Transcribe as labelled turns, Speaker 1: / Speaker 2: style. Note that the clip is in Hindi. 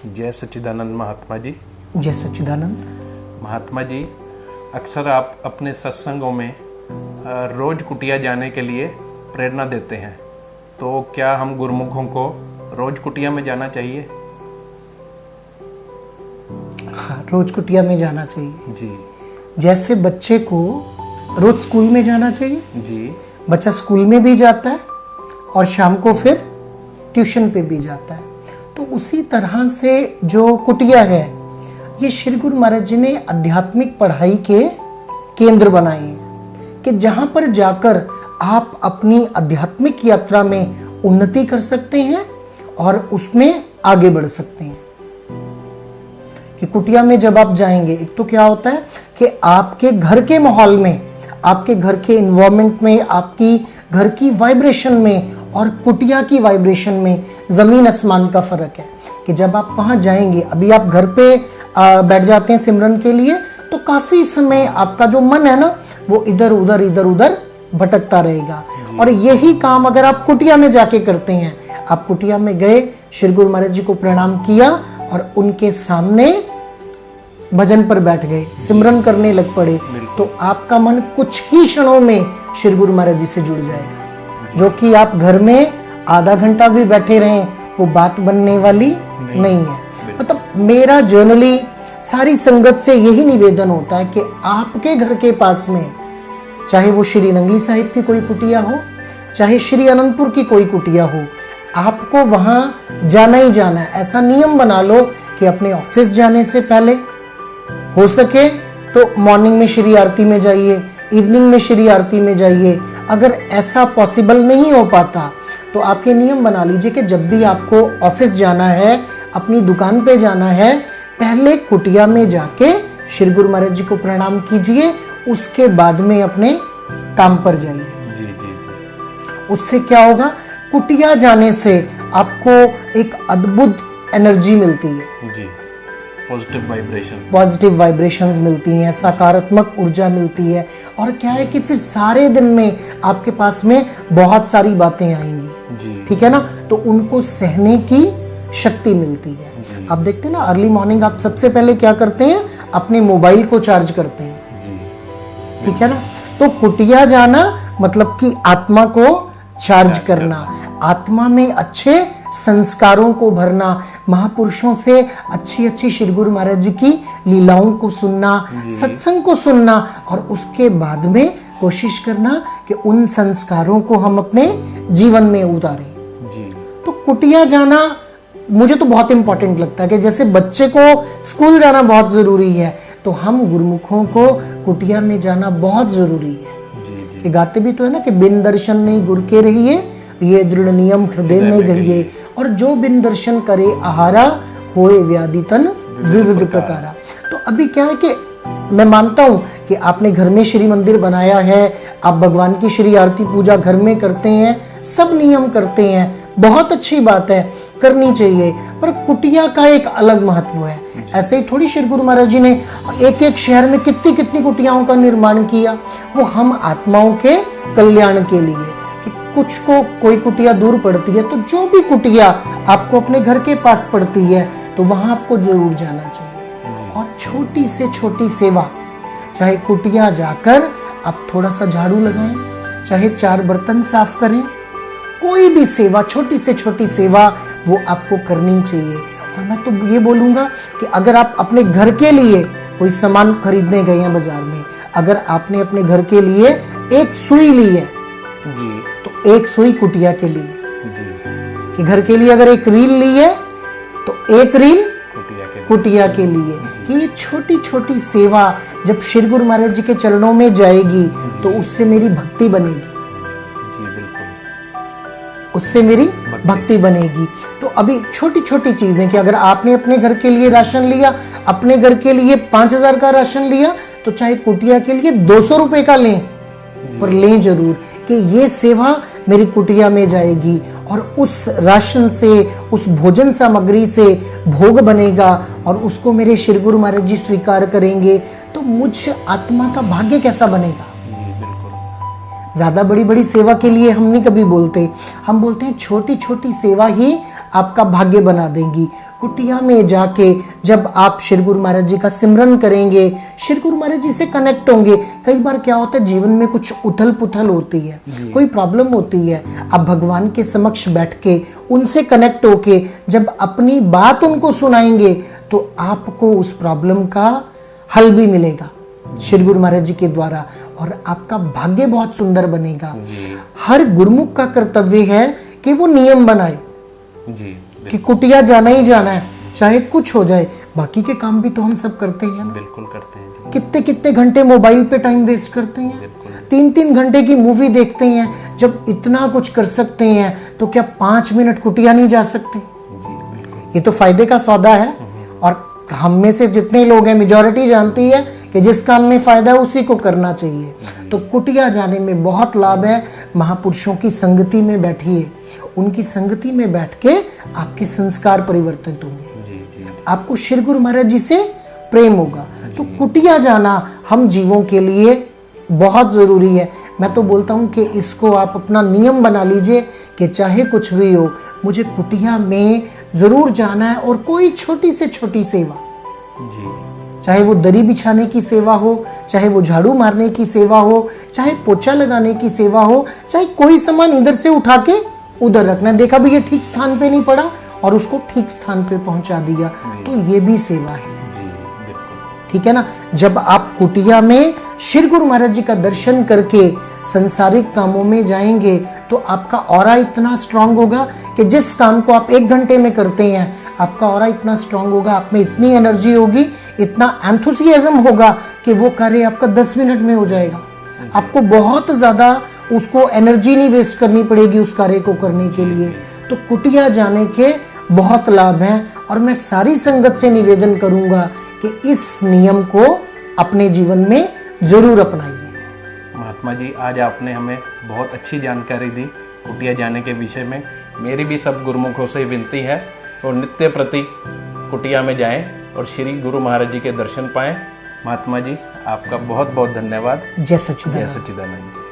Speaker 1: जय सच्चिदानंद महात्मा जी।
Speaker 2: जय सच्चिदानंद।
Speaker 1: महात्मा जी, अक्सर आप अपने सत्संगों में रोज कुटिया जाने के लिए प्रेरणा देते हैं, तो क्या हम गुरुमुखों को रोज कुटिया में जाना चाहिए?
Speaker 2: हाँ, रोज कुटिया में जाना चाहिए
Speaker 1: जी।
Speaker 2: जैसे बच्चे को रोज स्कूल में जाना चाहिए
Speaker 1: जी।
Speaker 2: बच्चा स्कूल में भी जाता है और शाम को फिर ट्यूशन पे भी जाता है, तो उसी तरह से जो कुटिया है ये श्री गुरु महाराज जी ने आध्यात्मिक पढ़ाई के केंद्र बनाए हैं कि जहां पर जाकर आप अपनी आध्यात्मिक यात्रा में उन्नति कर सकते हैं और उसमें आगे बढ़ सकते हैं। कि कुटिया में जब आप जाएंगे, एक तो क्या होता है कि आपके घर के माहौल में, आपके घर के इन्वायरमेंट में, आपकी घर की वाइब्रेशन में और कुटिया की वाइब्रेशन में जमीन आसमान का फर्क है। कि जब आप वहां जाएंगे, अभी आप घर पे बैठ जाते हैं सिमरन के लिए, तो काफी समय आपका जो मन है ना वो इधर उधर भटकता रहेगा। और यही काम अगर आप कुटिया में जाके करते हैं, आप कुटिया में गए, श्री गुरु महाराज जी को प्रणाम किया और उनके सामने भजन पर बैठ गए, सिमरन करने लग पड़े, तो आपका मन कुछ ही क्षणों में श्री गुरु महाराज जी से जुड़ जाएगा। जो कि आप घर में आधा घंटा भी बैठे रहें, वो बात बनने वाली नहीं है। मतलब मेरा जर्नली सारी संगत से यही निवेदन होता है कि आपके घर के पास में, चाहे वो श्री नंगली साहिब की कोई कुटिया हो, चाहे श्री अनंतपुर की कोई कुटिया हो, आपको वहां जाना ही जाना है। ऐसा नियम बना लो कि अपने ऑफिस जाने से पहले हो सके तो मॉर्निंग में श्री आरती में जाइए, इवनिंग में श्री आरती में जाइए। अगर ऐसा पॉसिबल नहीं हो पाता तो आप ये नियम बना लीजिए कि जब भी आपको ऑफिस जाना है, अपनी दुकान पे जाना है, पहले कुटिया में जाके श्री गुरु महाराज जी को प्रणाम कीजिए, उसके बाद में अपने काम पर जाइए।
Speaker 1: जी जी जी।
Speaker 2: उससे क्या होगा, कुटिया जाने से आपको एक अद्भुत एनर्जी मिलती है।
Speaker 1: जी।
Speaker 2: पॉजिटिव वाइब्रेशंस मिलती हैं, सकारात्मक ऊर्जा मिलती है। और क्या है कि फिर सारे दिन में आपके पास में बहुत सारी बातें आएंगी, ठीक है ना, तो उनको सहने की शक्ति मिलती है। आप देखते हैं ना, अर्ली मॉर्निंग आप सबसे पहले क्या करते हैं, अपने मोबाइल को चार्ज करते हैं, ठीक है ना। तो कुटिया जाना मतलब कि आत्मा को चार्ज करना, आत्मा में अच्छे संस्कारों को भरना, महापुरुषों से अच्छी अच्छी श्री गुरु महाराज जी की लीलाओं को सुनना, सत्संग को सुनना, और उसके बाद में कोशिश करना कि उन संस्कारों को हम अपने जीवन में उतारें। तो कुटिया जाना मुझे तो बहुत इंपॉर्टेंट लगता है कि जैसे बच्चे को स्कूल जाना बहुत जरूरी है, तो हम गुरुमुखों को कुटिया में जाना बहुत जरूरी है। कि गाते भी तो है ना कि बिन दर्शन नहीं गुर के रहिए, ये दृढ़ नियम हृदय में गहिए, और जो बिन दर्शन करे आहारा, होए व्याधि तन विविध प्रकारा। तो अभी क्या है कि मैं मानता हूं कि आपने घर में श्री मंदिर बनाया है, आप भगवान की श्री आरती पूजा घर में करते हैं, सब नियम करते हैं, बहुत अच्छी बात है, करनी चाहिए। पर कुटिया का एक अलग महत्व है। ऐसे ही थोड़ी श्री गुरु महाराज जी ने एक एक शहर में कितनी कितनी कुटियाओं का निर्माण किया, वो हम आत्माओं के कल्याण के लिए। कि कुछ को कोई कुटिया दूर पड़ती है, तो जो भी कुटिया आपको अपने घर के पास पड़ती है तो वहां आपको जरूर जाना चाहिए। और छोटी से छोटी सेवा, चाहे कुटिया जाकर आप थोड़ा सा झाड़ू लगाएं, चाहे 4 बर्तन साफ करें, कोई भी सेवा, छोटी से छोटी सेवा वो आपको करनी चाहिए। और मैं तो ये बोलूंगा कि अगर आप अपने घर के लिए कोई सामान खरीदने गए हैं बाजार में, अगर आपने अपने घर के लिए एक सुई ली है जी, तो एक सुई कुटिया के लिए जी। कि घर के लिए अगर एक रील ली है तो एक रील कुटिया के लिए। कि ये छोटी छोटी सेवा जब श्री गुरु महाराज जी के चरणों में जाएगी तो उससे मेरी भक्ति बनेगी, उससे मेरी भक्ति बनेगी। तो अभी छोटी छोटी चीजें कि अगर आपने अपने घर के लिए राशन लिया, अपने घर के लिए 5000 का राशन लिया, तो चाहे कुटिया के लिए 200 रुपए का लें, पर लें जरूर कि ये सेवा मेरी कुटिया में जाएगी और उस राशन से, उस भोजन सामग्री से भोग बनेगा और उसको मेरे श्री गुरु महाराज जी स्वीकार करेंगे, तो मुझ आत्मा का भाग्य कैसा बनेगा। ज्यादा बड़ी बड़ी सेवा के लिए हम नहीं कभी बोलते, हम बोलते हैं छोटी छोटी सेवा ही आपका भाग्य बना देंगी। कुटिया में जाके जब आप श्री गुरु महाराज जी का सिमरन करेंगे, श्री गुरु महाराज जी से कनेक्ट होंगे। कई बार क्या होता है, जीवन में कुछ उथल पुथल होती है, कोई प्रॉब्लम होती है, आप भगवान के समक्ष बैठ के उनसे कनेक्ट होके जब अपनी बात उनको सुनाएंगे तो आपको उस प्रॉब्लम का हल भी मिलेगा श्री गुरु महाराज जी के द्वारा, और आपका भाग्य बहुत सुंदर बनेगा। हर गुरुमुख का कर्तव्य है कि वो नियम बनाए
Speaker 1: जी,
Speaker 2: कि कुटिया जाना ही जाना है, चाहे कुछ हो जाए। बाकी के काम भी तो हम सब करते हैं ना,
Speaker 1: बिल्कुल करते हैं जी।
Speaker 2: कितने कितने घंटे मोबाइल पे टाइम वेस्ट करते हैं, 3-3 घंटे की मूवी देखते हैं। जब इतना कुछ कर सकते हैं तो क्या 5 मिनट कुटिया नहीं जा सकते?
Speaker 1: जी बिल्कुल।
Speaker 2: ये तो फायदे का सौदा है, और हम में से जितने लोग हैं मेजॉरिटी जानती है कि जिस काम में फायदा है उसी को करना चाहिए। तो कुटिया जाने में बहुत लाभ है। महापुरुषों की संगति में बैठिए, उनकी संगति में बैठ के आपके संस्कार परिवर्तित होंगे, आपको श्री गुरु महाराज जी से प्रेम होगा। तो कुटिया जाना हम जीवों के लिए बहुत जरूरी है। मैं तो बोलता हूँ कि इसको आप अपना नियम बना लीजिए कि चाहे कुछ भी हो, मुझे कुटिया में जरूर जाना है। और कोई छोटी से छोटी सेवा
Speaker 1: जी,
Speaker 2: चाहे वो दरी बिछाने की सेवा हो, चाहे वो झाड़ू मारने की सेवा हो, चाहे पोछा लगाने की सेवा हो, चाहे कोई सामान इधर से उठा के उधर रखना, देखा भी ये ठीक स्थान पे नहीं पड़ा और उसको ठीक स्थान पे पहुंचा दिया, तो ये भी सेवा है। ठीक है ना। जब आप कुटिया में श्री गुरु महाराज जी का दर्शन करके संसारिक कामों में जाएंगे तो आपका ऑरा इतना स्ट्रांग होगा कि जिस काम को आप 1 घंटे में करते हैं, आपका ऑरा इतना स्ट्रांग होगा, आप में इतनी एनर्जी होगी, इतना एंथुसियाज्म होगा कि वो कार्य आपका 10 मिनट में हो जाएगा। आपको बहुत ज्यादा उसको एनर्जी नहीं वेस्ट करनी पड़ेगी उस कार्य को करने के लिए। तो कुटिया जाने के बहुत लाभ हैं, और मैं सारी संगत से निवेदन करूंगा कि इस नियम को अपने जीवन में जरूर अपनाइए।
Speaker 1: महात्मा जी, आज आपने हमें बहुत अच्छी जानकारी दी कुटिया जाने के विषय में। मेरी भी सब गुरुमुखों से विनती है और नित्य प्रति कुटिया में जाएं और श्री गुरु महाराज जी के दर्शन पाएं। महात्मा जी, आपका बहुत बहुत धन्यवाद।
Speaker 2: जय सच्चिदानंद।
Speaker 1: जय सच्चिदानंद।